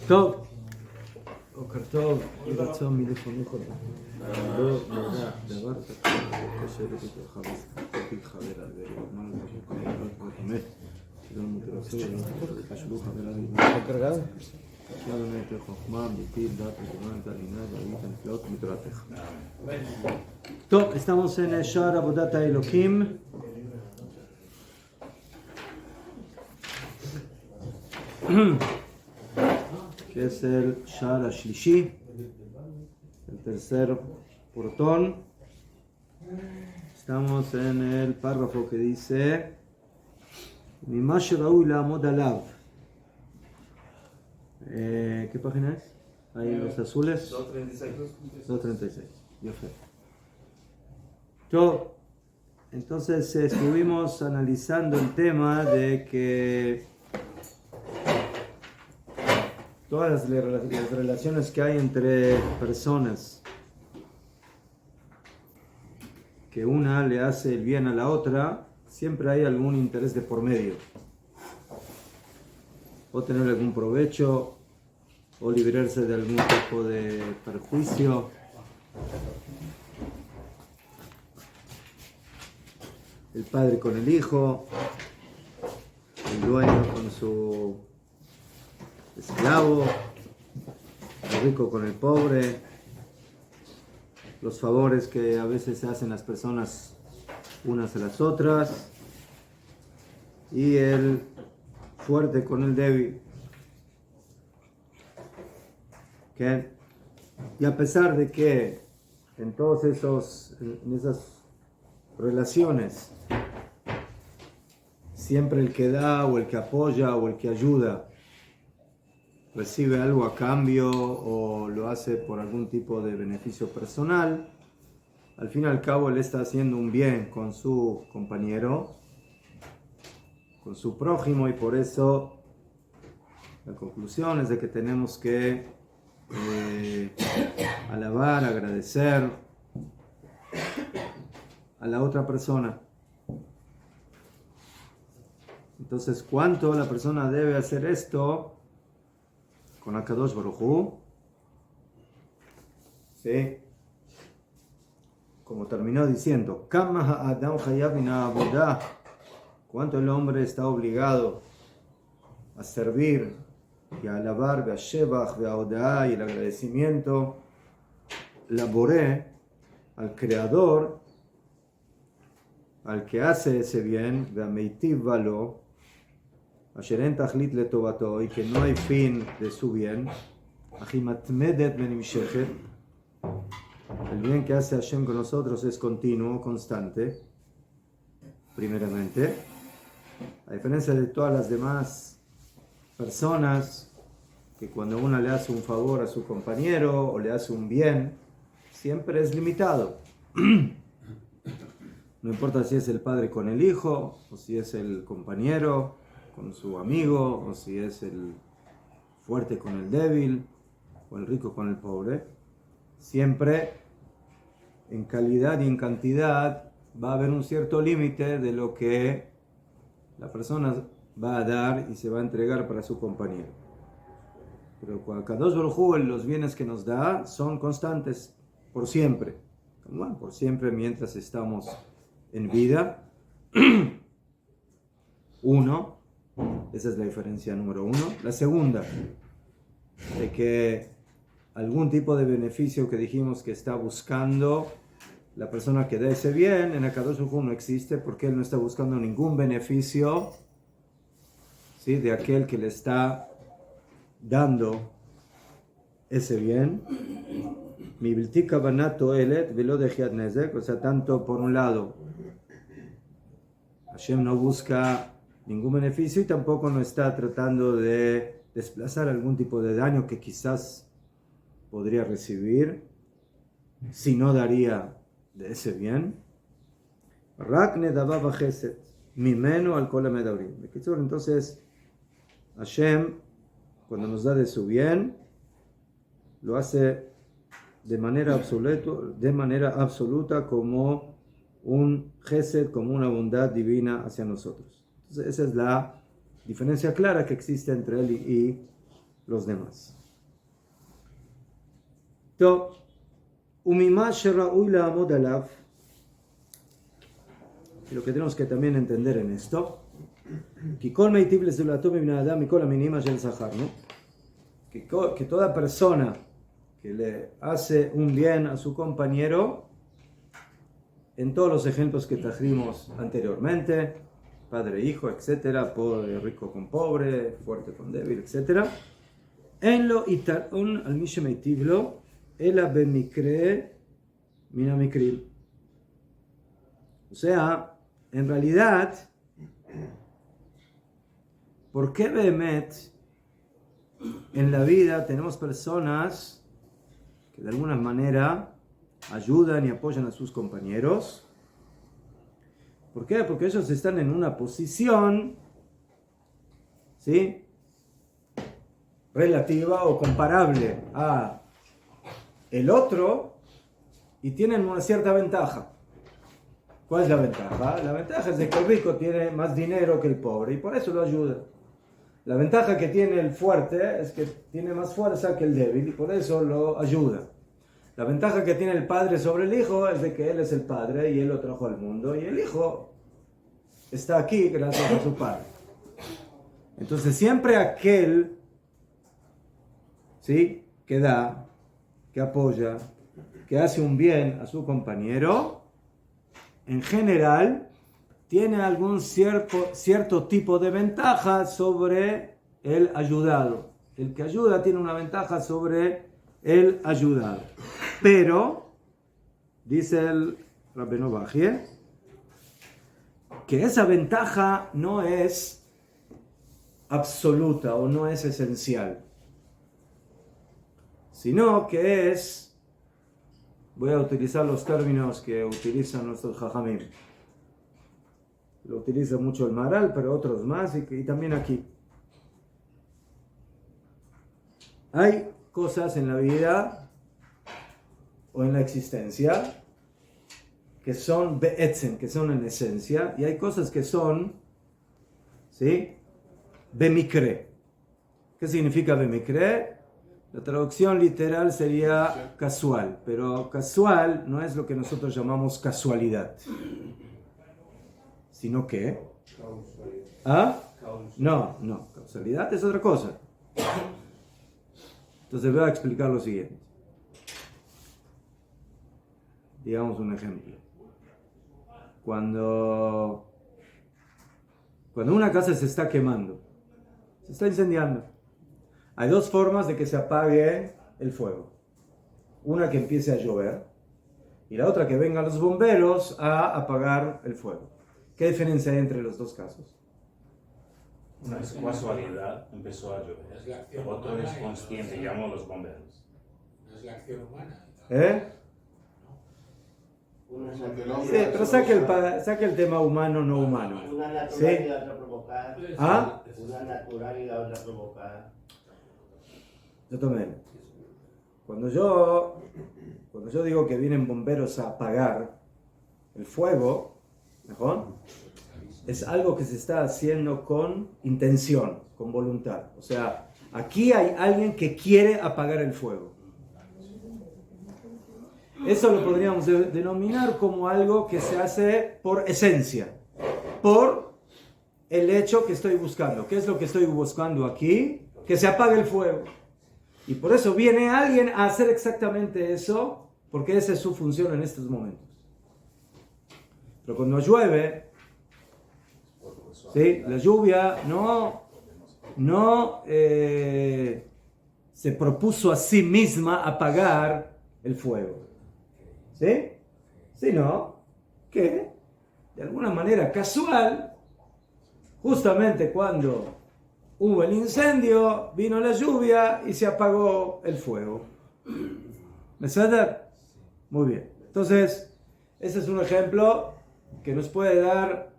טוב, בוקר טוב, רצון מלפניך לא ידע דבר תקשיב, קשה לבטחה וספקתי חבר מה לא תקשיב, שלא מתרצה, חשבו חבר להגיד, שלא נהיית חוכמה, ביתי, דת וגמר, דלינה, דלית, הנפלאות, מתרתך. טוב, estamos en שער עבודת האלוקים. que es el Shara Shlishi, el tercer portón. Estamos en el párrafo que dice Mimash Raúl Amod Alav. ¿Qué página es? Ahí los azules. 236. 236. Yo, entonces estuvimos analizando el tema de que todas las relaciones que hay entre personas, que una le hace el bien a la otra, siempre hay algún interés de por medio. O tener algún provecho, o librarse de algún tipo de perjuicio. El padre con el hijo, el dueño con su esclavo, el rico con el pobre, los favores que a veces se hacen las personas unas a las otras, y el fuerte con el débil. ¿Okay? Y a pesar de que en esas relaciones siempre el que da o el que apoya o el que ayuda recibe algo a cambio o lo hace por algún tipo de beneficio personal, al fin y al cabo él está haciendo un bien con su compañero, con su prójimo, y por eso la conclusión es de que tenemos que alabar, agradecer a la otra persona. Entonces, ¿cuánto la persona debe hacer esto con Akadosh Baruj Hu? ¿Sí? Como terminó diciendo, Kama ha'adam chayav min ha'avodah, ¿cuánto el hombre está obligado a servir y a alabar ve'ashevach ve'ahodah, y el agradecimiento, la boré, al creador, al que hace ese bien, ve'ameitiv valo, asher en tachlit letovato, y que no hay fin de su bien, achimatmedet benimshechet, el bien que hace Hashem con nosotros es continuo, constante, primeramente, a diferencia de todas las demás personas, que cuando una le hace un favor a su compañero o le hace un bien, siempre es limitado. No importa si es el padre con el hijo, o si es el compañero con su amigo, o si es el fuerte con el débil, o el rico con el pobre. Siempre en calidad y en cantidad va a haber un cierto límite de lo que la persona va a dar y se va a entregar para su compañero. Pero cuando Kadosh Baruj Hu, los bienes que nos da son constantes por siempre. Bueno, por siempre mientras estamos en vida. Uno, esa es la diferencia número uno. La segunda, de que algún tipo de beneficio que dijimos que está buscando la persona que da ese bien, en Akadosh Baruj Hu no existe, porque él no está buscando ningún beneficio, ¿sí?, de aquel que le está dando ese bien. Mi bilti kavanat toelet velo dejiat nezek, o sea, tanto por un lado Hashem no busca ningún beneficio y tampoco no está tratando de desplazar algún tipo de daño que quizás podría recibir si no daría de ese bien. Rak nedava v'chesed mimenu al kol hamedabrim. Entonces Hashem, cuando nos da de su bien, lo hace de manera absoluta como un gesed, como una bondad divina hacia nosotros. Entonces esa es la diferencia clara que existe entre él y los demás. Entonces, y lo que tenemos que también entender en esto, que toda persona que le hace un bien a su compañero, en todos los ejemplos que trajimos anteriormente, padre, hijo, etcétera, pobre, rico con pobre, fuerte con débil, etcétera, en lo itarun al mishemeitivlo, ela bemikre minamikrim. O sea, en realidad, ¿por qué Behemet en la vida tenemos personas que de alguna manera ayudan y apoyan a sus compañeros? ¿Por qué? Porque ellos están en una posición, ¿sí?, relativa o comparable a el otro y tienen una cierta ventaja. ¿Cuál es la ventaja? La ventaja es de que el rico tiene más dinero que el pobre y por eso lo ayuda. La ventaja que tiene el fuerte es que tiene más fuerza que el débil y por eso lo ayuda. La ventaja que tiene el padre sobre el hijo es de que él es el padre y él lo trajo al mundo y el hijo está aquí gracias a su padre. Entonces siempre aquel, ¿sí?, que da, que apoya, que hace un bien a su compañero, en general tiene algún cierto tipo de ventaja sobre el ayudado. El que ayuda tiene una ventaja sobre el ayudado. Pero, dice el Rabbeinu Bajie, que esa ventaja no es absoluta o no es esencial, sino que es, voy a utilizar los términos que utilizan nuestros jajamim. Lo utiliza mucho el Maral, pero otros más, y también aquí. Hay cosas en la vida o en la existencia que son be'etzen, que son en esencia, y hay cosas que son, ¿sí?, bemikre. ¿Qué significa bemikre? La traducción literal sería casual, pero casual no es lo que nosotros llamamos casualidad, sino que... ¿Ah? No, causalidad es otra cosa. Entonces voy a explicar lo siguiente. Digamos un ejemplo. Cuando una casa se está quemando, se está incendiando, hay dos formas de que se apague el fuego. Una, que empiece a llover, y la otra, que vengan los bomberos a apagar el fuego. ¿Qué diferencia hay entre los dos casos? Una es casualidad, empezó a llover. El otro es consciente, llamó a los bomberos. No es la acción humana. Sí, pero saque el tema humano, no humano. Una natural, ¿sí?, y la otra provocada. ¿Ah? Una natural y la otra provocada. Yo tomé. Cuando yo digo que vienen bomberos a apagar el fuego, ¿mejor?, es algo que se está haciendo con intención, con voluntad. O sea, aquí hay alguien que quiere apagar el fuego. Eso lo podríamos denominar como algo que se hace por esencia, por el hecho que estoy buscando. ¿Qué es lo que estoy buscando aquí? Que se apague el fuego. Y por eso viene alguien a hacer exactamente eso, porque esa es su función en estos momentos. Pero cuando llueve, ¿sí?, la lluvia no se propuso a sí misma apagar el fuego, ¿sí?, sino que de alguna manera casual, justamente cuando hubo el incendio, vino la lluvia y se apagó el fuego. ¿Me suena? Muy bien. Entonces, ese es un ejemplo que nos puede dar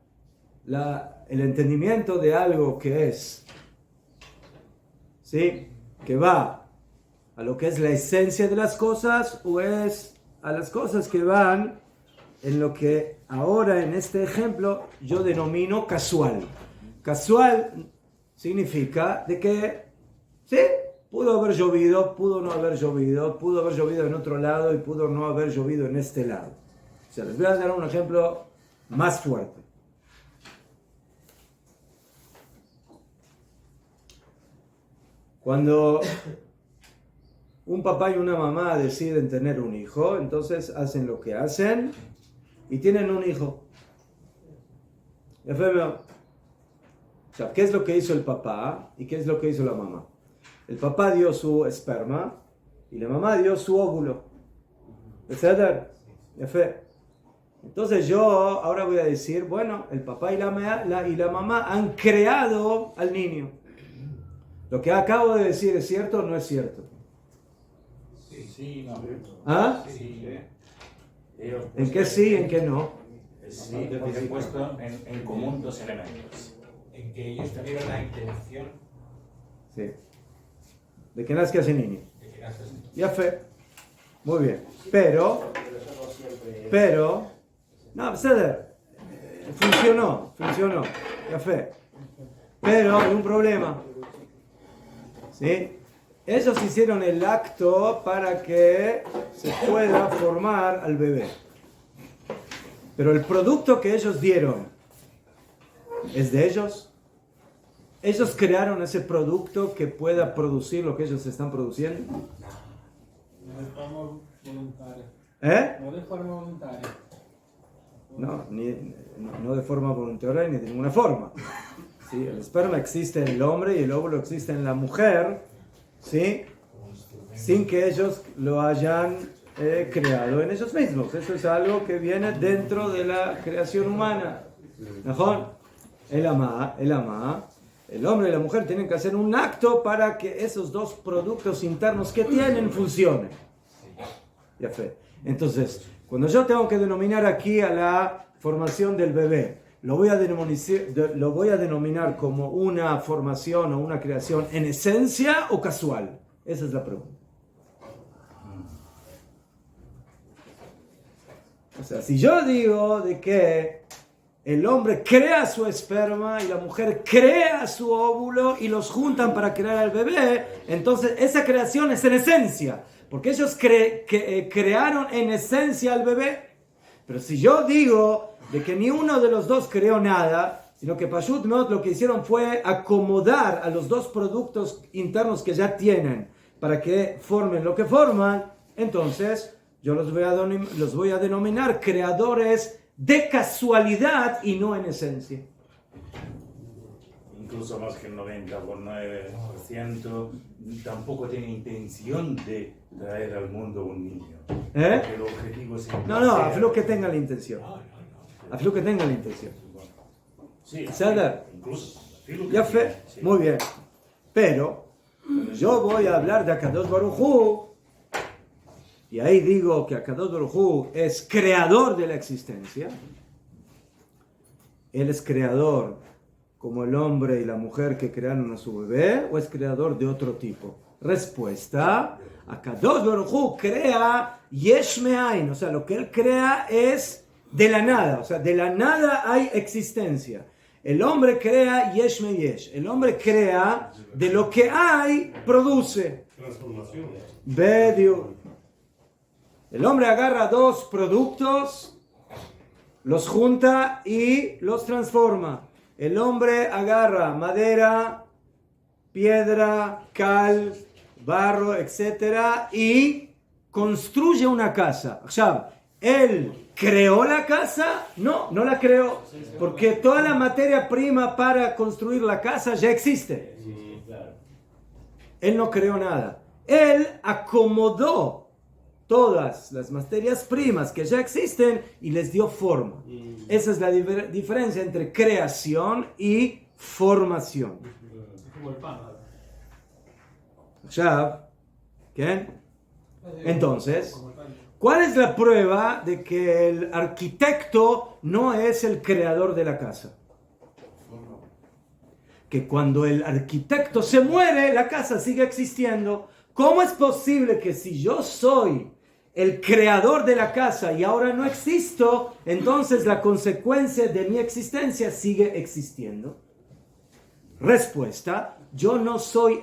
el entendimiento de algo que es, ¿sí?, que va a lo que es la esencia de las cosas, o es a las cosas que van en lo que ahora en este ejemplo yo denomino casual. Casual significa de que, ¿sí?, Pudo haber llovido, pudo no haber llovido, pudo haber llovido en otro lado y pudo no haber llovido en este lado. O sea, les voy a dar un ejemplo más fuerte. Cuando un papá y una mamá deciden tener un hijo, entonces hacen lo que hacen y tienen un hijo. O sea, ¿qué es lo que hizo el papá y qué es lo que hizo la mamá? El papá dio su esperma y la mamá dio su óvulo. ¿Etcétera? Entonces yo ahora voy a decir, bueno, el papá y la mamá han creado al niño. Lo que acabo de decir, ¿es cierto o no es cierto? Sí, no. ¿Ah? Sí. ¿En qué sí y en qué no? Sí, porque he puesto en común dos elementos. En que ellos tuvieron la intención Sí. De que nazca ese niño. de que nazca ese niño. Ya fe. Muy bien. Pero, no, Ceder, funcionó. Ya fe. Pero hay un problema. ¿Sí? Ellos hicieron el acto para que se pueda formar al bebé. Pero el producto que ellos dieron es de ellos. Ellos crearon ese producto que pueda producir lo que ellos están produciendo. No de forma voluntaria. ¿Eh? No de forma voluntaria. No de forma voluntaria ni de ninguna forma. ¿Sí? El esperma existe en el hombre y el óvulo existe en la mujer, ¿sí? Sin que ellos lo hayan creado en ellos mismos. Eso es algo que viene dentro de la creación humana. ¿Mejor? El hombre y la mujer tienen que hacer un acto para que esos dos productos internos que tienen funcionen. Ya fe. Entonces, cuando yo tengo que denominar aquí a la formación del bebé, lo voy a denominar como una formación o una creación en esencia o casual. Esa es la pregunta. O sea, si yo digo de que el hombre crea su esperma y la mujer crea su óvulo y los juntan para crear al bebé, entonces esa creación es en esencia, porque ellos crearon en esencia al bebé. Pero si yo digo de que ni uno de los dos creó nada, sino que Pashut Meot lo que hicieron fue acomodar a los dos productos internos que ya tienen para que formen lo que forman, entonces yo los voy a denominar creadores de casualidad y no en esencia. Incluso más que el 90% tampoco tiene intención de traer al mundo un niño. ¿Eh? Porque el objetivo es No, afilo que tenga la intención. Afilo que tenga la intención. Sí, Sada. incluso. afilo que Ya tiene, fe, sí. muy bien. Pero cuando yo voy a hablar de Akadosh Baruj Hu, y ahí digo que Akadosh Baruj Hu es creador de la existencia, él es creador como el hombre y la mujer que crearon a su bebé, o es creador de otro tipo. Respuesta: Akadosh Baruj Hu crea yesh me'ain, o sea, lo que él crea es de la nada, o sea, de la nada hay existencia. El hombre crea yesh me yesh, el hombre crea de lo que hay, produce. Transformación. Bedio. El hombre agarra dos productos, los junta y los transforma. El hombre agarra madera, piedra, cal, barro, etc. y construye una casa. O sea, él creó la casa, no la creó, porque toda la materia prima para construir la casa ya existe. Él no creó nada. Él acomodó todas las materias primas que ya existen y les dio forma. Esa es la diferencia entre creación y formación. Como el pan. ¿Ya? ¿Qué? Entonces, Como el pan. ¿cuál es la prueba de que el arquitecto no es el creador de la casa? Que cuando el arquitecto se muere, la casa sigue existiendo. ¿Cómo es posible que si yo soy el creador de la casa y ahora no existo, entonces la consecuencia de mi existencia sigue existiendo? Respuesta, yo no soy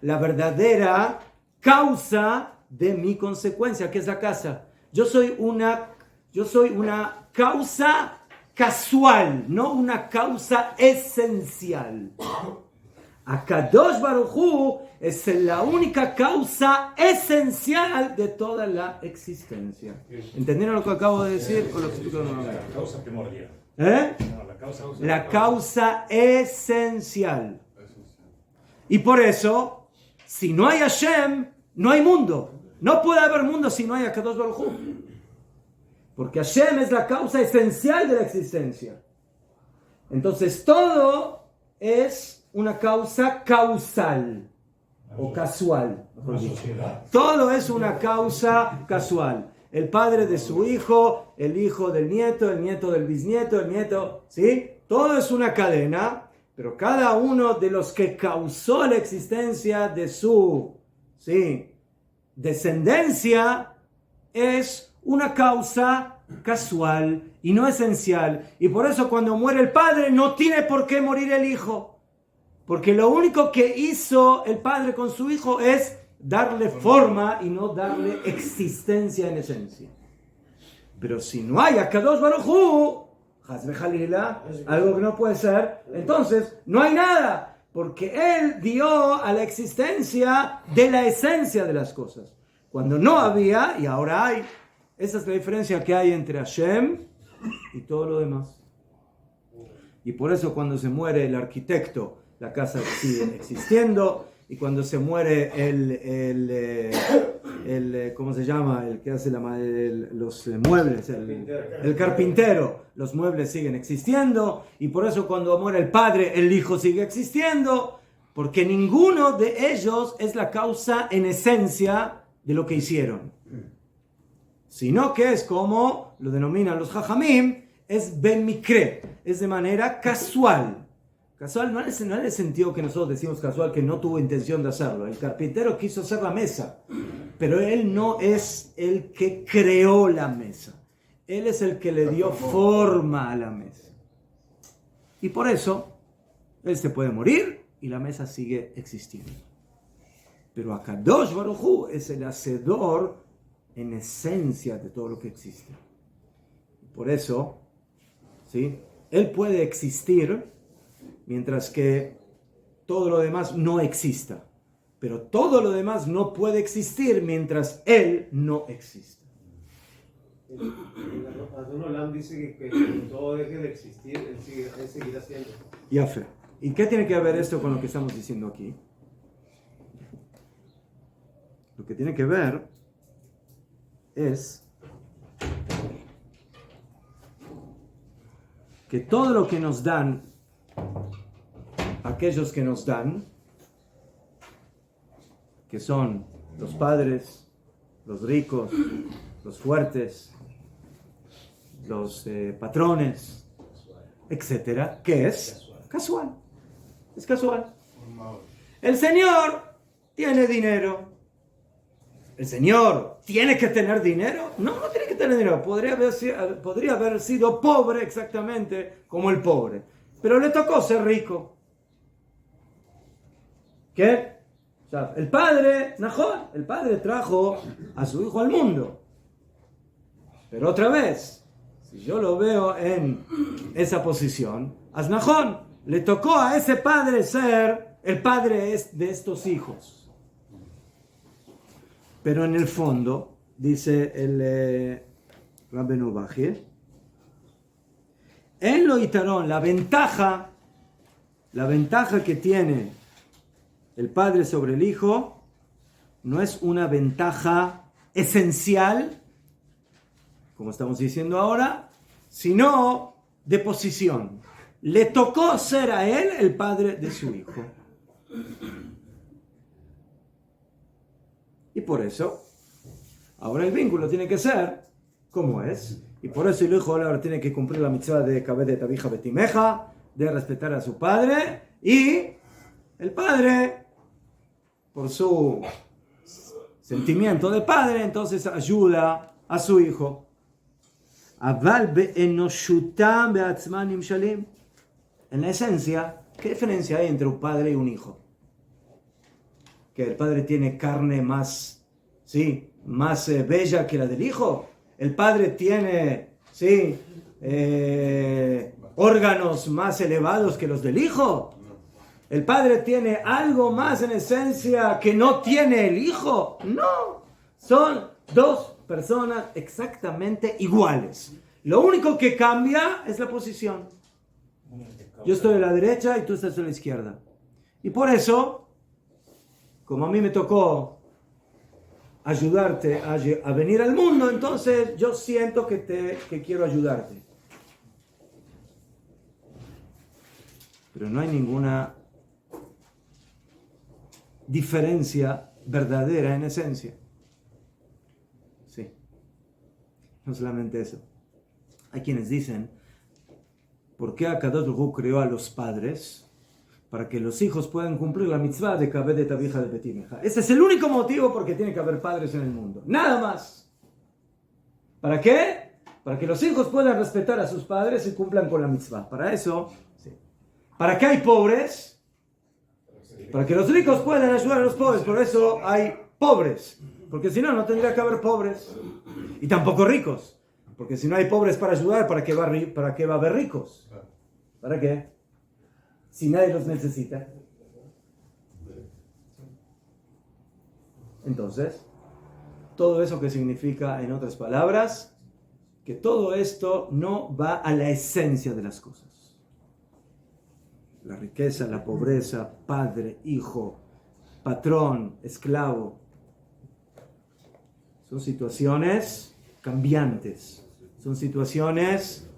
la verdadera causa de mi consecuencia, que es la casa. Yo soy una causa casual, no una causa esencial. Akadosh Baruj Hu es la única causa esencial de toda la existencia. ¿Entendieron lo que acabo de decir? ¿O lo explico nuevamente? La causa primordial. ¿Eh? No, La causa esencial. Y por eso, si no hay Hashem, no hay mundo. No puede haber mundo si no hay Akadosh Baruj Hu. Porque Hashem es la causa esencial de la existencia. Entonces todo es una causa causal o casual. Todo es una causa casual. El padre de su hijo, el hijo del nieto, el nieto del bisnieto, el nieto, ¿sí? Todo es una cadena, pero cada uno de los que causó la existencia de su, ¿sí?, descendencia es una causa casual y no esencial. Y por eso cuando muere el padre no tiene por qué morir el hijo. Porque lo único que hizo el padre con su hijo es darle forma y no darle existencia en esencia. Pero si no hay Akadosh Baruj Hu, Hazbe Jalila, algo que no puede ser, entonces no hay nada. Porque él dio a la existencia de la esencia de las cosas. Cuando no había y ahora hay. Esa es la diferencia que hay entre Hashem y todo lo demás. Y por eso cuando se muere el arquitecto, la casa sigue existiendo, y cuando se muere ¿cómo se llama? El que hace los muebles, el carpintero, los muebles siguen existiendo, y por eso cuando muere el padre, el hijo sigue existiendo, porque ninguno de ellos es la causa en esencia de lo que hicieron. Sino que es como lo denominan los Jajamim, es ben mikre, es de manera casual. Casual no en el sentido que nosotros decimos casual, que no tuvo intención de hacerlo. El carpintero quiso hacer la mesa, pero él no es el que creó la mesa. Él es el que le dio forma a la mesa. Y por eso, él se puede morir y la mesa sigue existiendo. Pero Akadosh Baruj Hu es el hacedor en esencia de todo lo que existe. Por eso, ¿sí?, él puede existir mientras que todo lo demás no exista. Pero todo lo demás no puede existir mientras él no exista. Adon Olam dice que todo deje de existir, él seguirá siendo. Ya fe. ¿Y qué tiene que ver esto con lo que estamos diciendo aquí? Lo que tiene que ver es que todo lo que nos dan aquellos que nos dan, que son los padres, los ricos, los fuertes, los patrones, etcétera, ¿qué es? Casual. Es casual. El Señor tiene dinero. ¿El Señor tiene que tener dinero? No, no tiene que tener dinero. Podría haber sido pobre exactamente como el pobre. Pero le tocó ser rico. ¿Qué? O sea, el padre, Nahor, el padre trajo a su hijo al mundo. Pero otra vez, si yo lo veo en esa posición, a Nahor le tocó a ese padre ser el padre de estos hijos. Pero en el fondo, dice el Rabbeinu Bachir, en lo itarón, la ventaja que tiene el padre sobre el hijo no es una ventaja esencial, como estamos diciendo ahora, sino de posición. Le tocó ser a él el padre de su hijo. Y por eso, ahora el vínculo tiene que ser como es. Y por eso el hijo ahora tiene que cumplir la mitzvah de Kabed et Abija Betimeja, de respetar a su padre, y el padre, por su sentimiento de padre, entonces ayuda a su hijo. En la esencia, ¿Qué diferencia hay entre un padre y un hijo? Que el padre tiene carne más, sí, más bella que la del hijo. El padre tiene, sí, órganos más elevados que los del hijo. El padre tiene algo más en esencia que no tiene el hijo. No, son dos personas exactamente iguales. Lo único que cambia es la posición. Yo estoy a la derecha y tú estás a la izquierda. Y por eso, como a mí me tocó ayudarte a venir al mundo, entonces yo siento que quiero ayudarte. Pero no hay ninguna diferencia verdadera en esencia. Sí. No solamente eso. Hay quienes dicen, ¿por qué Akadosh Baruj Hu creó a los padres? Para que los hijos puedan cumplir la mitzvah de Kabed et Avicha de Betimeja. Ese es el único motivo por qué tiene que haber padres en el mundo. Nada más. ¿Para qué? Para que los hijos puedan respetar a sus padres y cumplan con la mitzvah. Para eso, sí. ¿Para qué hay pobres? Para que los ricos puedan ayudar a los pobres. Por eso hay pobres. Porque si no, no tendría que haber pobres. Y tampoco ricos. Porque si no hay pobres para ayudar, ¿para qué va a haber ricos? ¿Para qué? Si nadie los necesita. Entonces, todo eso que significa, en otras palabras, que todo esto no va a la esencia de las cosas. La riqueza, la pobreza, padre, hijo, patrón, esclavo. Son situaciones cambiantes. Son situaciones,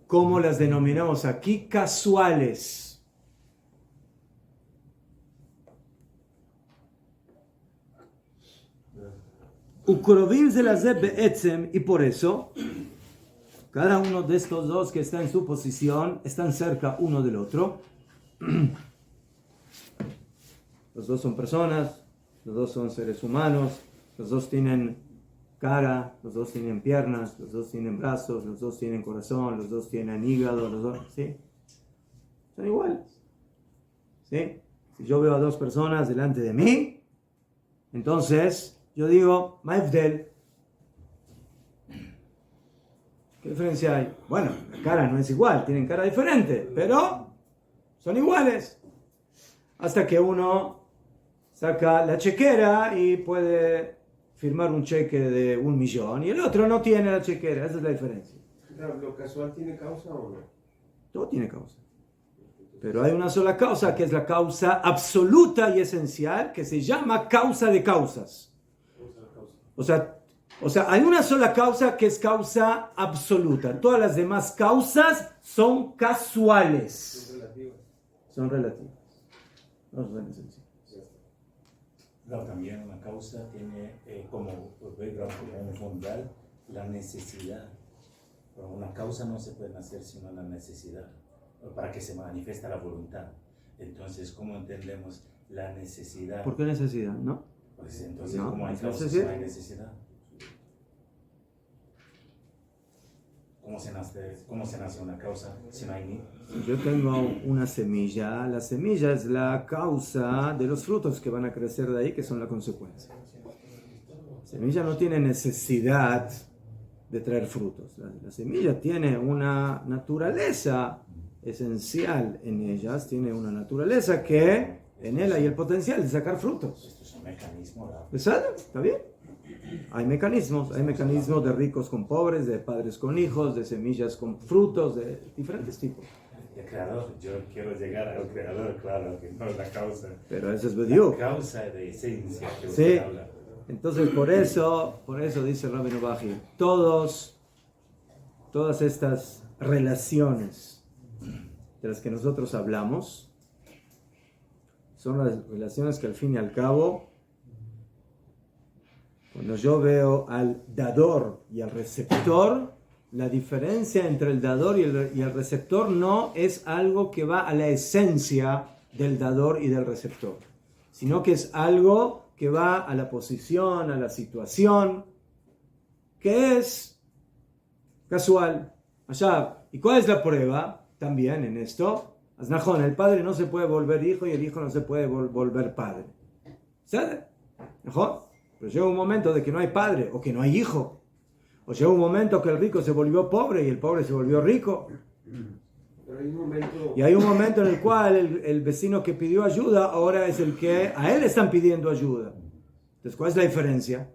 como las denominamos aquí, casuales. Ukrovim zelazeh be'etzem, y por eso cada uno de estos dos que está en su posición están cerca uno del otro. Los dos son personas, los dos son seres humanos, los dos tienen cara, los dos tienen piernas, los dos tienen brazos, los dos tienen corazón, los dos tienen hígado, los dos, ¿sí? Son iguales, ¿sí? Si yo veo a dos personas delante de mí, entonces yo digo, Maifdel, ¿qué diferencia hay? Bueno, la cara no es igual, tienen cara diferente, pero son iguales. Hasta que uno saca la chequera y puede firmar un cheque de 1 millón y el otro no tiene la chequera. Esa es la diferencia. ¿Lo casual tiene causa o no? Todo tiene causa. Pero hay una sola causa que es la causa absoluta y esencial, que se llama causa de causas. O sea, hay una sola causa que es causa absoluta. Todas las demás causas son casuales. Son relativas. No son esenciales. Claro, también una causa tiene como un fundal la necesidad. Pero una causa no se puede hacer sino la necesidad, para que se manifiesta la voluntad. Entonces, ¿cómo entendemos la necesidad? ¿Por qué necesidad? ¿No? Pues entonces, No, ¿cómo hay ¿es causa si necesidad? no hay necesidad? ¿Cómo se nace una causa si no hay ni? Yo tengo una semilla. La semilla es la causa de los frutos que van a crecer de ahí, que son la consecuencia. La semilla no tiene necesidad de traer frutos. La semilla tiene una naturaleza esencial en ellas, tiene una naturaleza que en él hay el potencial de sacar frutos. Esto es un mecanismo. ¿Exacto? ¿Está bien? Hay mecanismos de ricos con pobres, de padres con hijos, de semillas con frutos, de diferentes tipos. El creador, yo quiero llegar al creador, claro, que no es la causa. Pero eso es Bediú. La causa de esencia que Sí. usted habla. Entonces por eso dice Rabbi Novaji, todas estas relaciones de las que nosotros hablamos son las relaciones que al fin y al cabo, cuando yo veo al dador y al receptor, la diferencia entre el dador y el receptor no es algo que va a la esencia del dador y del receptor, sino que es algo que va a la posición, a la situación, que es casual. Allá. ¿Y cuál es la prueba? También en esto, Aznajón, el padre no se puede volver hijo y el hijo no se puede volver padre. ¿Sabes? ¿Mejor? Pero llega un momento de que no hay padre o que no hay hijo. O llega un momento que el rico se volvió pobre y el pobre se volvió rico. Pero hay un momento... Y hay un momento en el cual el vecino que pidió ayuda ahora es el que a él están pidiendo ayuda. Entonces, ¿cuál es la diferencia?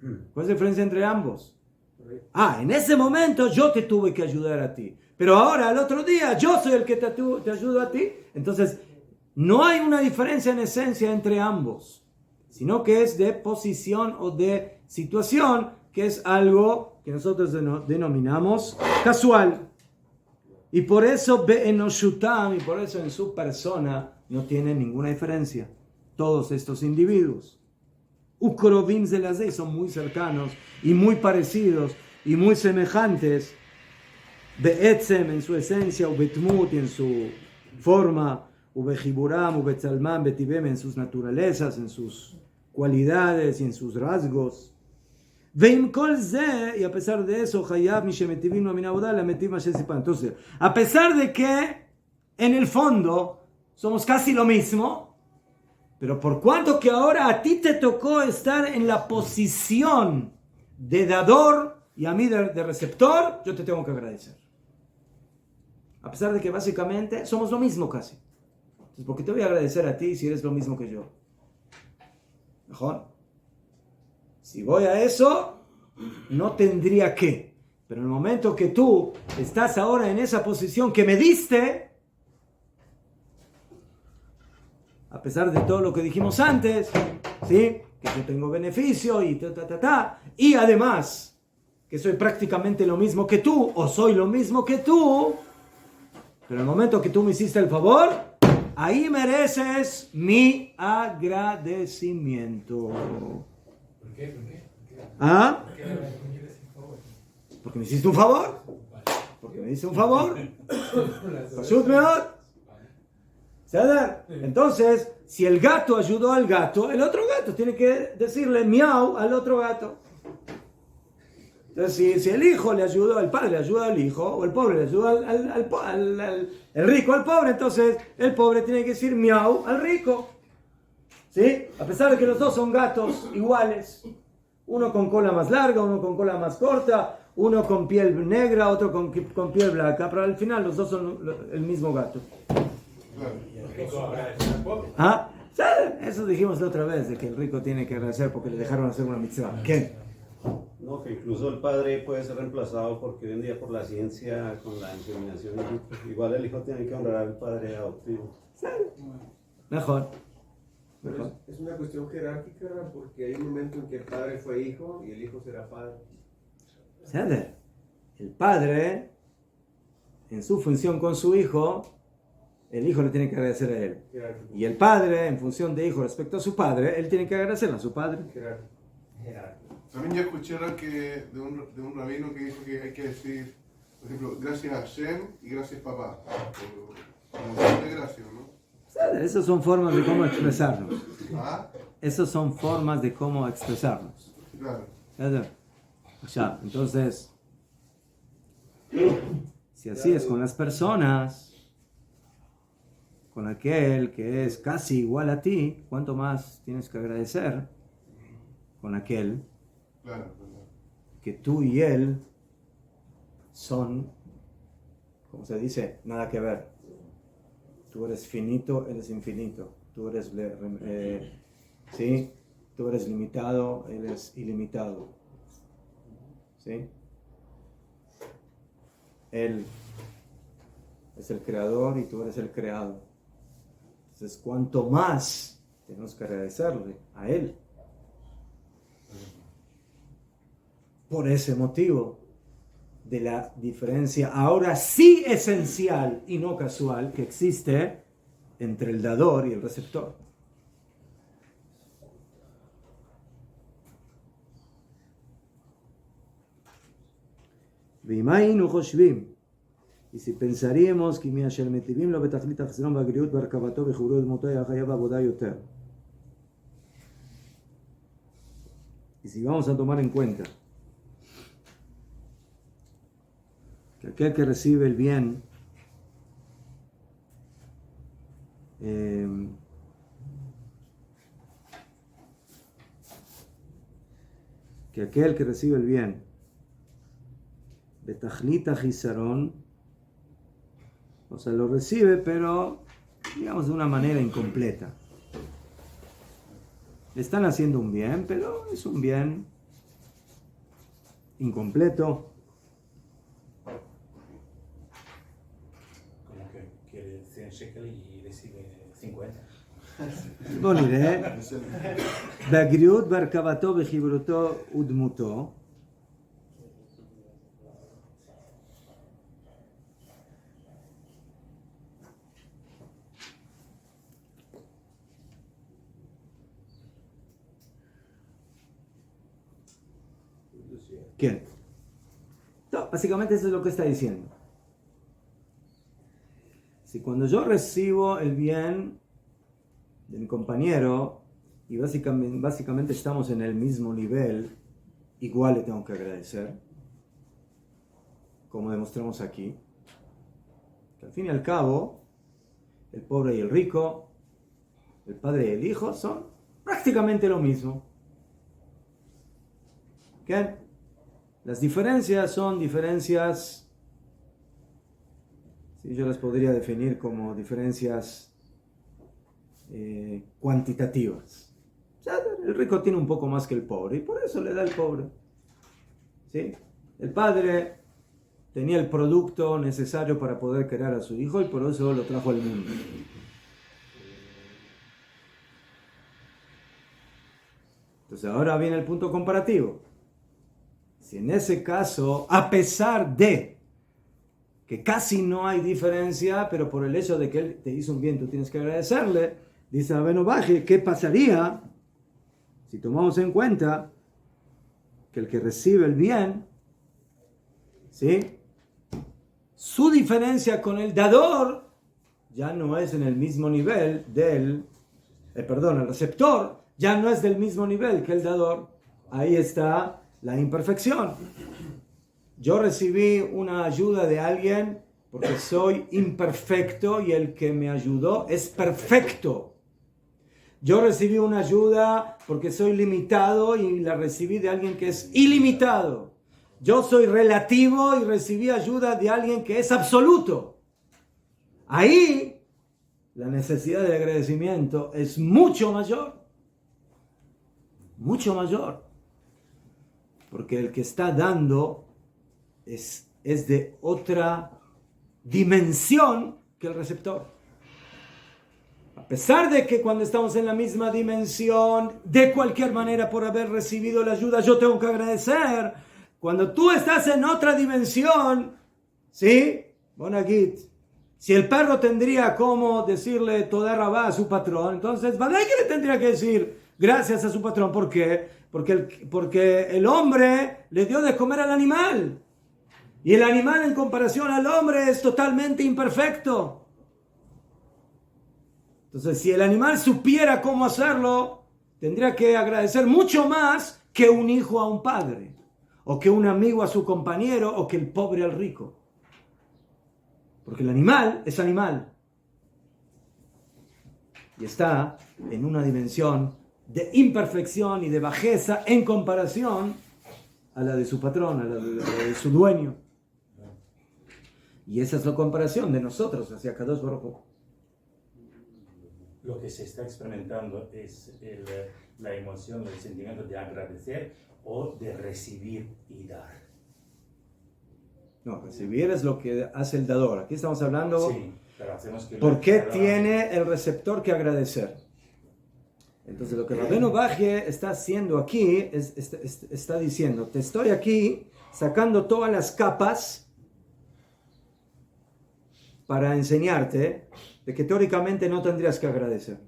¿Cuál es la diferencia entre ambos? En ese momento yo te tuve que ayudar a ti. Pero ahora, al otro día, yo soy el que te ayudo a ti. Entonces, no hay una diferencia en esencia entre ambos, sino que es de posición o de situación, que es algo que nosotros denominamos casual. Y por eso Be'enoshutam, y por eso en su persona no tienen ninguna diferencia. Todos estos individuos. Ukrovim zelazei, son muy cercanos y muy parecidos y muy semejantes. Be'etzem en su esencia, ubetmut en su forma, ubejiburam, ubetzalman, betibem en sus naturalezas, en sus cualidades y en sus rasgos. Veim kol ze, y a pesar de eso, hayab mishemetivim no minavodal, la metiv mashesipan. Entonces, a pesar de que en el fondo somos casi lo mismo, pero por cuanto que ahora a ti te tocó estar en la posición de dador y a mí de receptor, yo te tengo que agradecer. A pesar de que básicamente somos lo mismo casi. Entonces, ¿por qué te voy a agradecer a ti si eres lo mismo que yo? Mejor. Si voy a eso, no tendría que. Pero en el momento que tú estás ahora en esa posición que me diste, a pesar de todo lo que dijimos antes, ¿sí? Que yo tengo beneficio y y además que soy prácticamente lo mismo que tú, o soy lo mismo que tú, pero en el momento que tú me hiciste el favor, ahí mereces mi agradecimiento. ¿Por qué? ¿Ah? ¿Por qué le decís favor? Porque me hiciste un favor. Porque me hiciste un favor. Pashut mejor. Entonces, si el gato ayudó al gato, el otro gato tiene que decirle miau al otro gato. Entonces, si el hijo le ayudó, el padre le ayuda al hijo, o el pobre le ayuda el rico al pobre, entonces el pobre tiene que decir miau al rico. ¿Sí? A pesar de que los dos son gatos iguales. Uno con cola más larga, uno con cola más corta, uno con piel negra, otro con piel blanca, pero al final los dos son el mismo gato. Y el rico agradece al pobre. ¿Ah? Eso dijimos la otra vez, de que el rico tiene que agradecer porque le dejaron hacer una mitzvah. ¿Qué? No, que incluso el padre puede ser reemplazado porque hoy en día por la ciencia, con la inseminación, igual el hijo tiene que honrar al padre adoptivo. Mejor. Pero es una cuestión jerárquica porque hay un momento en que el padre fue hijo y el hijo será padre. El padre, en su función con su hijo, el hijo le tiene que agradecer a él. Jerárquico. Y el padre, en función de hijo respecto a su padre, él tiene que agradecerle a su padre. Jerárquico. También yo escuché hablar de un rabino que dijo que hay que decir, por ejemplo, gracias a Hashem y gracias papá. Como de gracias, ¿no? Esas son formas de cómo expresarnos. ¿Ah? Esas son formas de cómo expresarnos. Claro. Ya, entonces, si así es con las personas, con aquel que es casi igual a ti, ¿cuánto más tienes que agradecer con aquel Claro. que tú y él son, como se dice, nada que ver? Tú eres finito, él es infinito. Tú eres, ¿sí? Tú eres limitado, él es ilimitado. ¿Sí? Él es el creador y tú eres el creado. Entonces, cuanto más tenemos que agradecerle a él. Por ese motivo de la diferencia ahora sí esencial y no casual que existe entre el dador y el receptor. Y si pensaríamos que y si vamos a tomar en cuenta que aquel que recibe el bien que aquel que recibe el bien, Betachlita Gisaron, o sea, lo recibe, pero digamos de una manera incompleta. Le están haciendo un bien, pero es un bien incompleto. Como que quiere 100 shekel y recibe 50. בוא נראה. בהגריעות בהרכבתו, בחיברותו ודמותו. ¿Quién? No, básicamente eso es lo que está diciendo. Si cuando yo recibo el bien de mi compañero y básicamente estamos en el mismo nivel, igual le tengo que agradecer, como demostramos aquí, que al fin y al cabo el pobre y el rico, el padre y el hijo son prácticamente lo mismo. ¿Qué? Las diferencias son diferencias, sí, yo las podría definir como diferencias cuantitativas. O sea, el rico tiene un poco más que el pobre y por eso le da el pobre. ¿Sí? El padre tenía el producto necesario para poder crear a su hijo y por eso lo trajo al mundo. Entonces ahora viene el punto comparativo. Si en ese caso, a pesar de que casi no hay diferencia, pero por el hecho de que él te hizo un bien, tú tienes que agradecerle, dice Rabbeinu Bajie, ¿qué pasaría si tomamos en cuenta que el que recibe el bien, ¿sí?, su diferencia con el dador ya no es en el mismo nivel del, el receptor ya no es del mismo nivel que el dador. Ahí está la imperfección. Yo recibí una ayuda de alguien porque soy imperfecto y el que me ayudó es perfecto. Yo recibí una ayuda porque soy limitado y la recibí de alguien que es ilimitado. Yo soy relativo y recibí ayuda de alguien que es absoluto. Ahí la necesidad de agradecimiento es mucho mayor. Mucho mayor. Porque el que está dando es de otra dimensión que el receptor. A pesar de que cuando estamos en la misma dimensión, de cualquier manera por haber recibido la ayuda, yo tengo que agradecer. Cuando tú estás en otra dimensión, ¿sí? Bonagit. Si el perro tendría como decirle toda rabá a su patrón, entonces, ¿vale que le tendría que decir gracias a su patrón? ¿Por qué? Porque el hombre le dio de comer al animal. Y el animal en comparación al hombre es totalmente imperfecto. Entonces, si el animal supiera cómo hacerlo, tendría que agradecer mucho más que un hijo a un padre, o que un amigo a su compañero, o que el pobre al rico. Porque el animal es animal. Y está en una dimensión de imperfección y de bajeza en comparación a la de su patrón, a la de su dueño. Y esa es la comparación de nosotros hacia Kadosh Baruj Hu. Lo que se está experimentando es la emoción, el sentimiento de agradecer o de recibir y dar. No, recibir es lo que hace el dador. Aquí estamos hablando, Sí, pero hacemos que ¿por qué tiene el receptor que agradecer? Entonces lo que Rabbeinu Bajie está haciendo aquí, está diciendo, te estoy aquí sacando todas las capas para enseñarte de que teóricamente no tendrías que agradecer.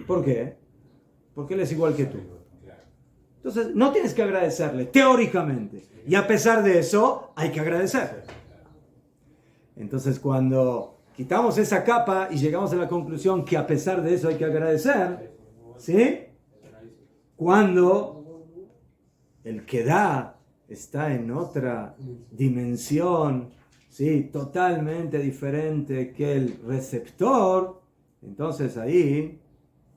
¿Por qué? Porque él es igual que tú. Entonces no tienes que agradecerle, teóricamente. Y a pesar de eso, hay que agradecer. Entonces cuando quitamos esa capa y llegamos a la conclusión que a pesar de eso hay que agradecer, ¿sí? Cuando el que da está en otra dimensión ¿sí? Totalmente diferente que el receptor, entonces ahí,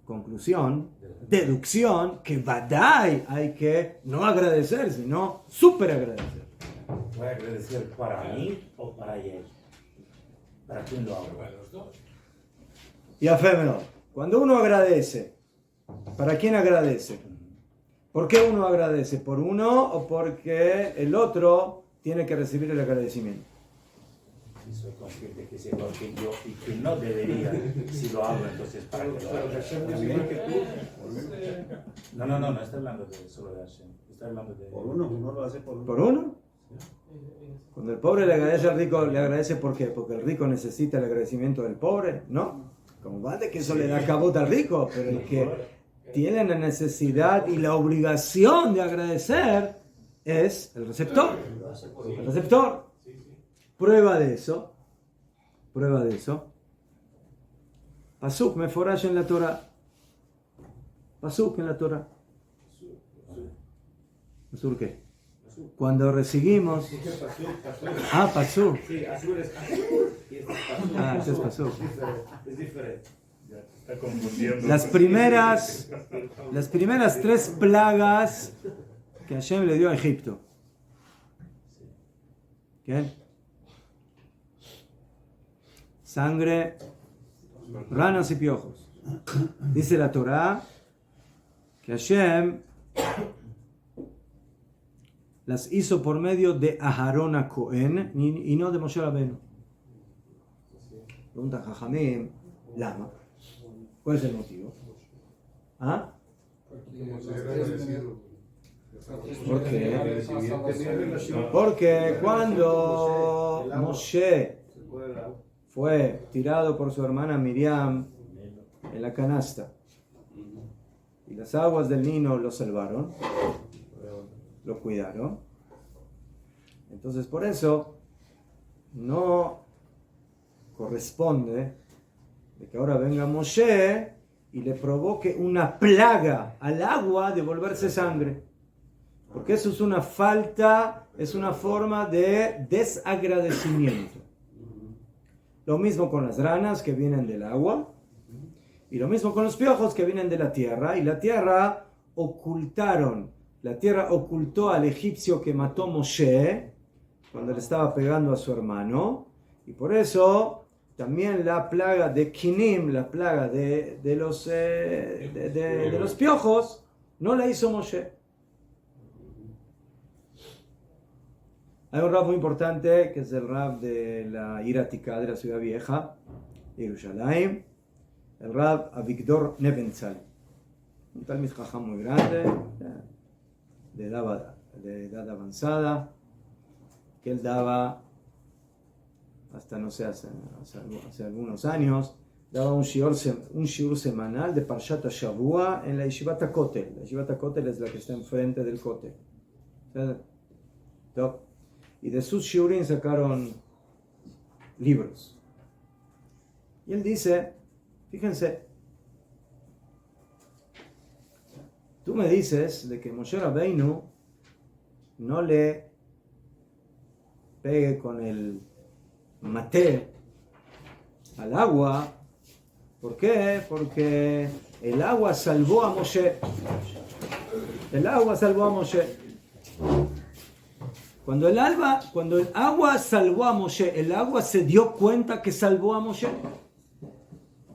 conclusión, deducción, que vadai hay que no agradecer, sino súper agradecer. ¿Voy a agradecer para mí o para él? ¿Para quién lo hago? Para los dos. Y a Femelo, cuando uno agradece, ¿para quién agradece? ¿Por qué uno agradece? ¿Por uno o porque el otro tiene que recibir el agradecimiento? Y soy consciente que es igual que yo y que no debería, si lo hago, entonces ¿para qué lo Pero hago? Hashem es igual que tú. No estoy hablando solo de Hashem, estoy hablando de... Por uno lo hace por uno. ¿Por uno? Cuando el pobre le agradece al rico, ¿le agradece por qué? ¿Porque el rico necesita el agradecimiento del pobre? No. Como vale que eso le da cabota al rico, pero el que tiene la necesidad y la obligación de agradecer es el receptor. El receptor. Prueba de eso. Pasuk meforash en la Torah. Pasuk en la Torah. ¿Pasuk qué? Cuando recibimos... Ah, Pasuk. Sí, azul es azul y este es azul. Ah, ese es Pasuk. Es diferente. Está confundiendo. Las primeras 3 plagas que Hashem le dio a Egipto. ¿Qué? Sangre, ranas y piojos. Dice la Torá que Hashem las hizo por medio de Aharón a Cohen y no de Moshe Rabbeinu. Pregunta Jajamim, Lama. ¿Cuál es el motivo? ¿Ah? ¿Por qué? Porque cuando Moshe fue tirado por su hermana Miriam en la canasta y las aguas del Nilo lo salvaron, lo cuidaron, entonces por eso no corresponde de que ahora venga Moshe y le provoque una plaga al agua de volverse sangre, porque eso es una falta, es una forma de desagradecimiento. Lo mismo con las ranas que vienen del agua y lo mismo con los piojos que vienen de la tierra, y la tierra ocultó al egipcio que mató Moshe cuando le estaba pegando a su hermano, y por eso también la plaga de Kinim, la plaga de los piojos, no la hizo Moshe. Hay un rab muy importante que es el rab de la Iratica, de la ciudad vieja, Jerusalén, el rab Avigdor Nebenzahl, un talmid jajam muy grande, de edad avanzada, que él daba, hasta no sé, hace algunos años, daba un shiur semanal de Parshat HaShavua en la Yeshivat HaKotel. La Yeshivat HaKotel es la que está enfrente del Kotel. Y de sus shiurim sacaron libros. Y él dice, fíjense, tú me dices de que Moshe Rabbeinu no le pegue con el maté al agua. ¿Por qué? Porque el agua salvó a Moshe. El agua salvó a Moshe. Cuando el agua salvó a Moshe, ¿el agua se dio cuenta que salvó a Moshe?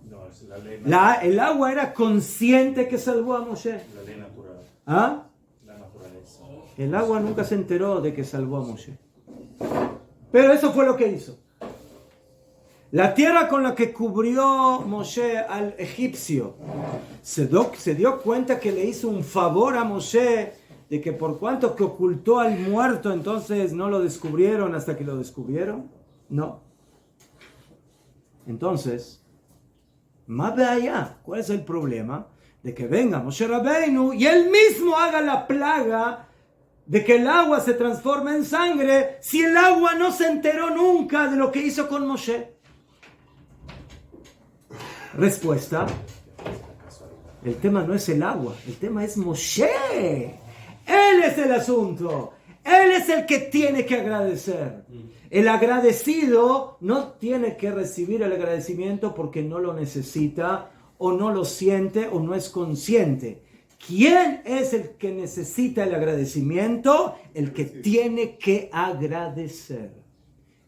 No, es la ley El agua era consciente que salvó a Moshe. La ley natural, ¿Ah? la naturaleza. El agua nunca se enteró de que salvó a Moshe. Pero eso fue lo que hizo. La tierra con la que cubrió Moshe al egipcio se dio cuenta que le hizo un favor a Moshe, de que por cuanto que ocultó al muerto, entonces no lo descubrieron hasta que lo descubrieron. No. Entonces, más de allá, ¿cuál es el problema? De que venga Moshe Rabbeinu y él mismo haga la plaga de que el agua se transforme en sangre, si el agua no se enteró nunca de lo que hizo con Moshe. Respuesta: el tema no es el agua, el tema es Moshe. Él es el asunto. Él es el que tiene que agradecer. El agradecido no tiene que recibir el agradecimiento porque no lo necesita o no lo siente o no es consciente. ¿Quién es el que necesita el agradecimiento? El que tiene que agradecer.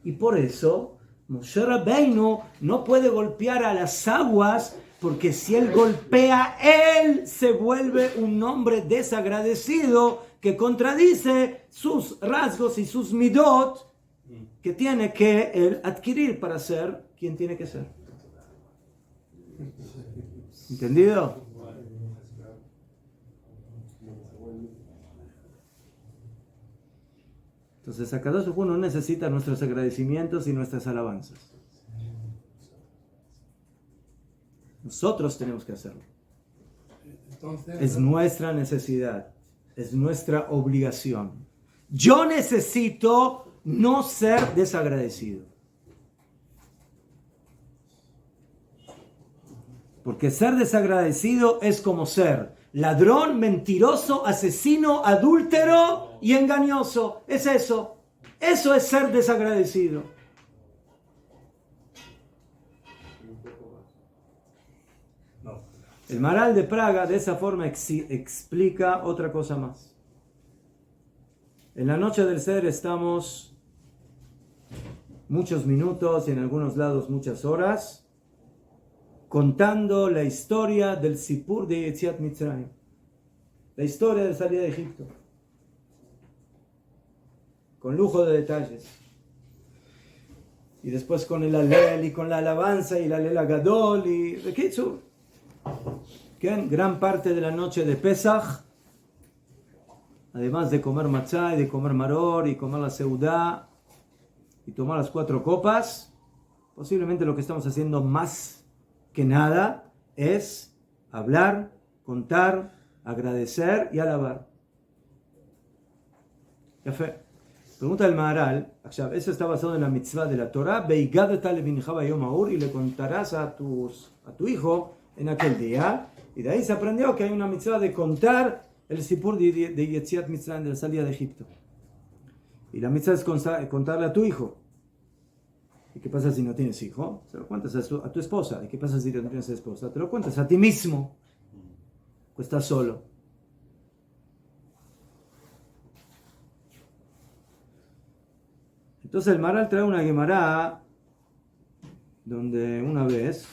Y por eso Moshe Rabbeinu no puede golpear a las aguas, porque si él golpea, él se vuelve un hombre desagradecido que contradice sus rasgos y sus midot que tiene que él adquirir para ser quien tiene que ser. ¿Entendido? Entonces, Akadosh Baruj Hu no necesita nuestros agradecimientos y nuestras alabanzas. Nosotros tenemos que hacerlo. Entonces, Es nuestra necesidad, es nuestra obligación. Yo necesito no ser desagradecido. Porque ser desagradecido es como ser ladrón, mentiroso, asesino, adúltero y engañoso. Es eso. Eso es ser desagradecido. El Maharal de Praga de esa forma explica otra cosa más. En la noche del Seder estamos muchos minutos y en algunos lados muchas horas contando la historia del Sipur de Yetziat Mitzrayim, la historia de salida de Egipto, con lujo de detalles. Y después con el Alel y con la alabanza y el Alel Agadol y Bekitzu. Gran parte de la noche de Pesach, además de comer matzah y de comer maror y comer la seudá y tomar las 4 copas, posiblemente lo que estamos haciendo más que nada es hablar, contar, agradecer y alabar. Ya fe. Pregunta el Maharal, eso está basado en la mitzvah de la Torah, y le contarás a tu hijo en aquel día, y de ahí se aprendió que hay una mitzvah de contar el Sipur de Yetziat Mitzrayim, de la salida de Egipto. Y la mitzvah es contarle a tu hijo. ¿Y qué pasa si no tienes hijo? Se lo cuentas a tu esposa. ¿Y qué pasa si no tienes esposa? Te lo cuentas a ti mismo. Pues estás solo. Entonces el Maharal trae una Gemara donde una vez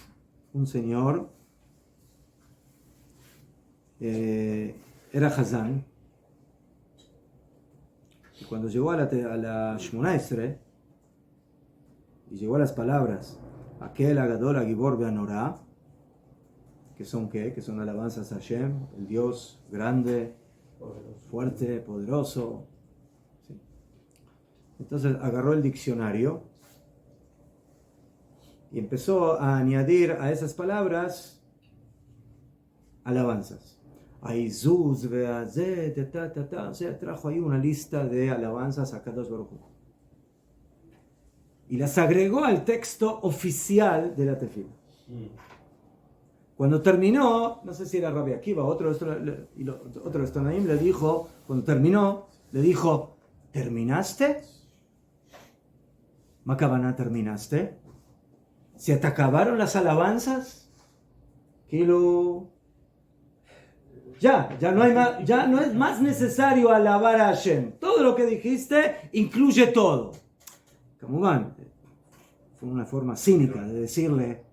un señor era Hazán, y cuando llegó a la Shmona Esrei y llegó a las palabras aquel Agadol Agibor Beanorá, que son ¿qué? Que son alabanzas a Hashem, el Dios grande, fuerte, poderoso. ¿Sí? Entonces agarró el diccionario y empezó a añadir a esas palabras alabanzas. Aizuz, Beazet, o sea, trajo ahí una lista de alabanzas a Kadosh Baruj Hu. Y las agregó al texto oficial de la tefila. Cuando terminó, no sé si era Rabbi Akiva, otro de estos Naim le dijo, cuando terminó, le dijo, ¿terminaste? Makabana, ¿terminaste? ¿Se te acabaron las alabanzas? Ya no hay más, ya no es más necesario alabar a Hashem. Todo lo que dijiste incluye todo. Kamubán, fue una forma cínica de decirle,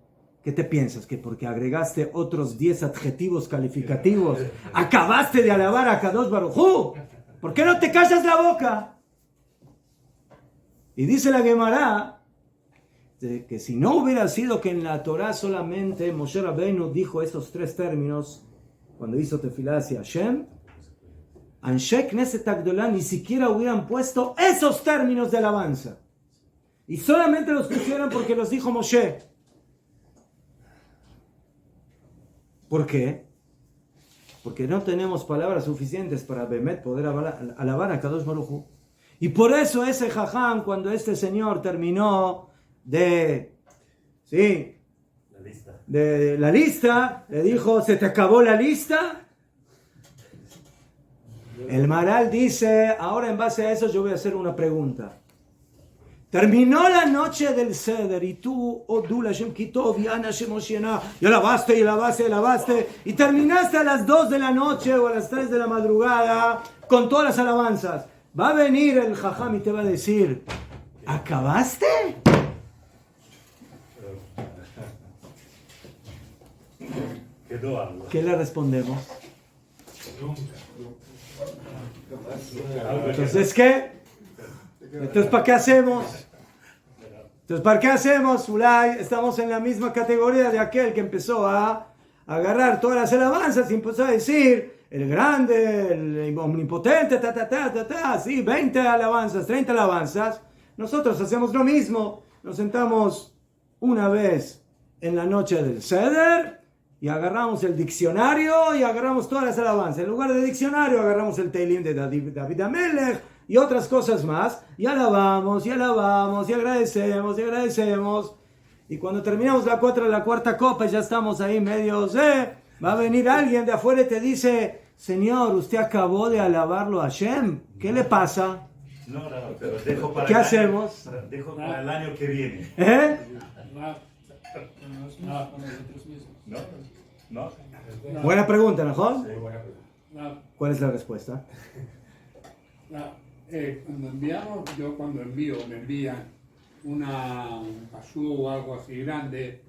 ¿qué te piensas? ¿Que porque agregaste otros 10 adjetivos calificativos acabaste de alabar a Kadosh Baruj Hu? ¿Por qué no te callas la boca? Y dice la Gemara que si no hubiera sido que en la Torah solamente Moshe Rabbeinu dijo esos 3 términos cuando hizo tefilá hacia Hashem, Anshei Knesset Agdolá ni siquiera hubieran puesto esos términos de alabanza. Y solamente los pusieron porque los dijo Moshe. ¿Por qué? Porque no tenemos palabras suficientes para Bemet poder alabar a Kadosh Baruj Hu. Y por eso ese jajam, cuando este señor terminó de la lista, le dijo, ¿se te acabó la lista? El Maral dice, ahora en base a eso yo voy a hacer una pregunta. Terminó la noche del Seder y tú, Odula Shem Kitov, Yana Shem Oshena, y alabaste, y terminaste a las 2 de la noche o a las 3 de la madrugada con todas las alabanzas. Va a venir el Jajam y te va a decir, ¿acabaste? Quedó algo. ¿Qué le respondemos? Entonces, ¿qué? Entonces, ¿para qué hacemos? Ulay, estamos en la misma categoría de aquel que empezó a agarrar todas las alabanzas y empezó a decir, el grande, el omnipotente, sí, 20 alabanzas, 30 alabanzas. Nosotros hacemos lo mismo. Nos sentamos una vez en la noche del Seder y agarramos el diccionario y agarramos todas las alabanzas. En lugar de diccionario agarramos el Teilim de David Amelech y otras cosas más, y alabamos, y agradecemos. Y cuando terminamos la cuarta copa, ya estamos ahí medio, va a venir alguien de afuera y te dice, Señor, usted acabó de alabarlo a Hashem, ¿qué le pasa? No, pero dejo para ¿Qué hacemos? Dejo para el año que viene. No, con nosotros mismos. No. Buena pregunta, ¿no? La- ¿Cuál es la respuesta? cuando envío, me envían un pasú o algo así grande,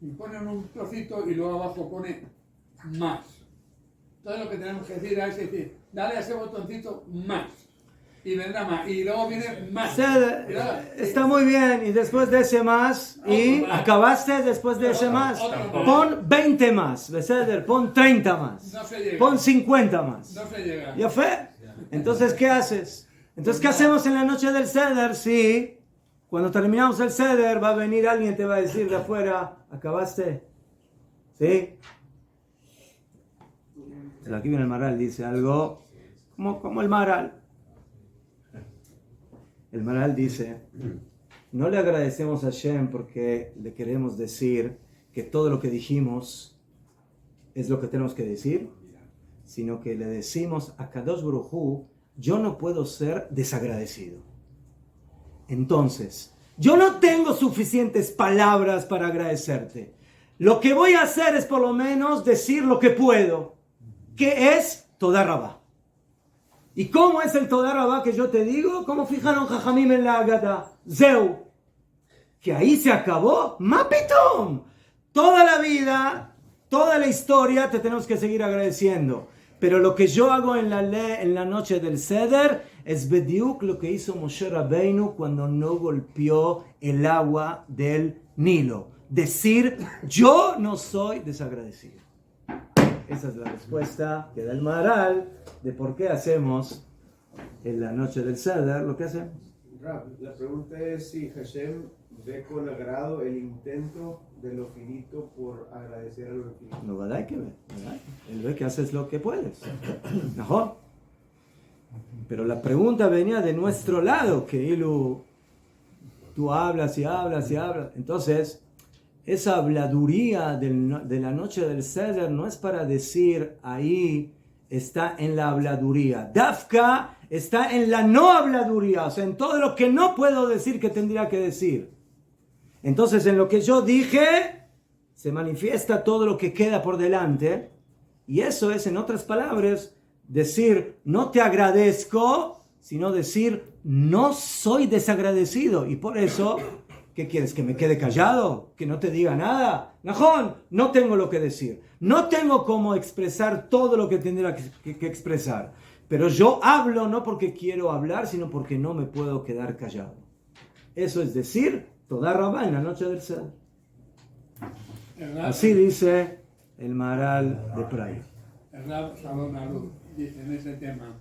me ponen un trocito y luego abajo pone más. Todo lo que tenemos que decir es decir, dale a ese botoncito más. Y vendrá más. Y luego viene más. Está muy bien. Y después de ese más, y acabaste después de ese más. Pon 20 más. Beseder, pon 30 más. No se llega. Pon 50 más. No se llega. ¿Ya fue? Entonces, ¿qué haces? Entonces, ¿qué hacemos en la noche del Seder? Sí, cuando terminamos el Seder, va a venir alguien y te va a decir de afuera, ¿acabaste? ¿Sí? Aquí viene el Maral, dice algo como el Maral. El Maral dice, no le agradecemos a Hashem porque le queremos decir que todo lo que dijimos es lo que tenemos que decir, sino que le decimos a Kadosh Baruj Hu, yo no puedo ser desagradecido. Entonces, yo no tengo suficientes palabras para agradecerte. Lo que voy a hacer es por lo menos decir lo que puedo, que es Todá Rabá. ¿Y cómo es el Todá Rabá que yo te digo? ¿Cómo fijaron Jajamim en la Agada? Zeu. Que ahí se acabó. ¡Mapitum! Toda la vida, toda la historia te tenemos que seguir agradeciendo. Pero lo que yo hago en la noche del Seder es bediuk lo que hizo Moshe Rabbeinu cuando no golpeó el agua del Nilo. Decir, yo no soy desagradecido. Esa es la respuesta que da el Maharal de por qué hacemos en la noche del Seder lo que hacemos. La pregunta es si Hashem ve con agrado el intento de lo finito por agradecer a lo infinito. No hay que ver, ¿verdad? Él ve que haces lo que puedes. Mejor. Pero la pregunta venía de nuestro lado, que Ilu, tú hablas y hablas y hablas. Entonces, esa habladuría de la noche del Seder no es para decir ahí está en la habladuría. Dafka está en la no habladuría, o sea, en todo lo que no puedo decir que tendría que decir. Entonces, en lo que yo dije, se manifiesta todo lo que queda por delante. Y eso es, en otras palabras, decir, no te agradezco, sino decir, no soy desagradecido. Y por eso, ¿qué quieres? ¿Que me quede callado? ¿Que no te diga nada? Najón, no tengo lo que decir. No tengo cómo expresar todo lo que tendría que expresar. Pero yo hablo no porque quiero hablar, sino porque no me puedo quedar callado. Eso es decir, Todá Rabá en la noche del Seder. Así dice el Maharal de Praia. El Rab Shalom Alud dice en ese tema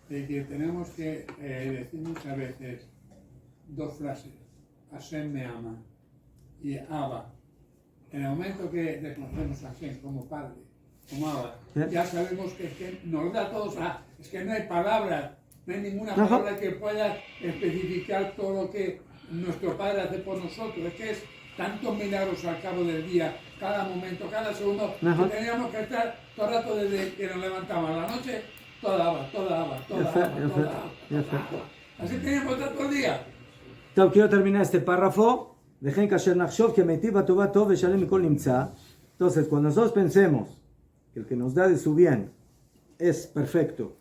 de que tenemos que decir muchas veces dos frases. Hashem me ama y Abba. En el momento que reconocemos a Hashem como Padre, como Abba, ya sabemos que nos da a todos, es que no hay palabras, no hay ninguna palabra que pueda especificar todo lo que nuestro Padre hace por nosotros. Es que es tantos milagros al cabo del día, cada momento, cada segundo, que teníamos que estar todo el rato desde que nos levantamos a la noche, toda Abba, toda Abba, toda Jefe, Abba, jefe, toda Abba. jefe. Así tenemos todo el día. טוב, quiero terminar este párrafo. וכן כאשר נחשוב כי המיטיב הטובה טוב ושלם מכל נמצא. Entonces, cuando nosotros pensemos que el que nos da de su bien es perfecto,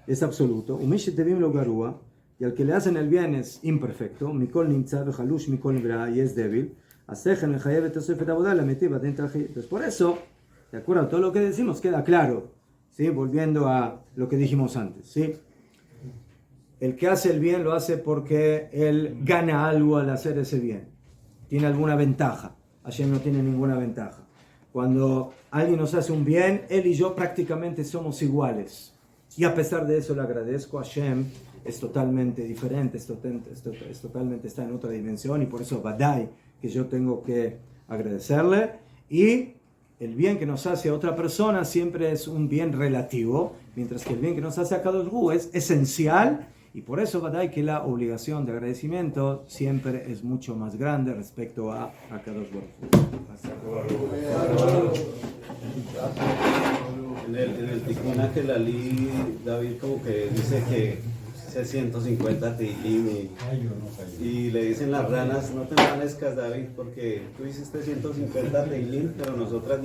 es absoluto, ומי שטבים לו גרוע, y al que le hacen el bien es imperfecto, מכל נמצא וחלוש מכל נברא, y es débil, השכל מחייב את תוספת עבודה למיטיב הדין תרחי. Entonces, por eso, de acuerdo a todo lo que decimos, queda claro, ¿sí? Volviendo a lo que dijimos antes, ¿sí? El que hace el bien lo hace porque él gana algo al hacer ese bien. Tiene alguna ventaja. Hashem no tiene ninguna ventaja. Cuando alguien nos hace un bien, él y yo prácticamente somos iguales. Y a pesar de eso le agradezco. Hashem es totalmente diferente, es totalmente está en otra dimensión y por eso Badai, que yo tengo que agradecerle. Y el bien que nos hace a otra persona siempre es un bien relativo, mientras que el bien que nos hace a Kadosh Hu es esencial. Y por eso, Badai, que la obligación de agradecimiento siempre es mucho más grande respecto a Kadosh Baruj Hu. En el Tikkun Ángel Ali, David como que dice que 650 Teilim y le dicen las ranas, no te amanezcas, David, porque tú hiciste 150 Teilim, pero nosotras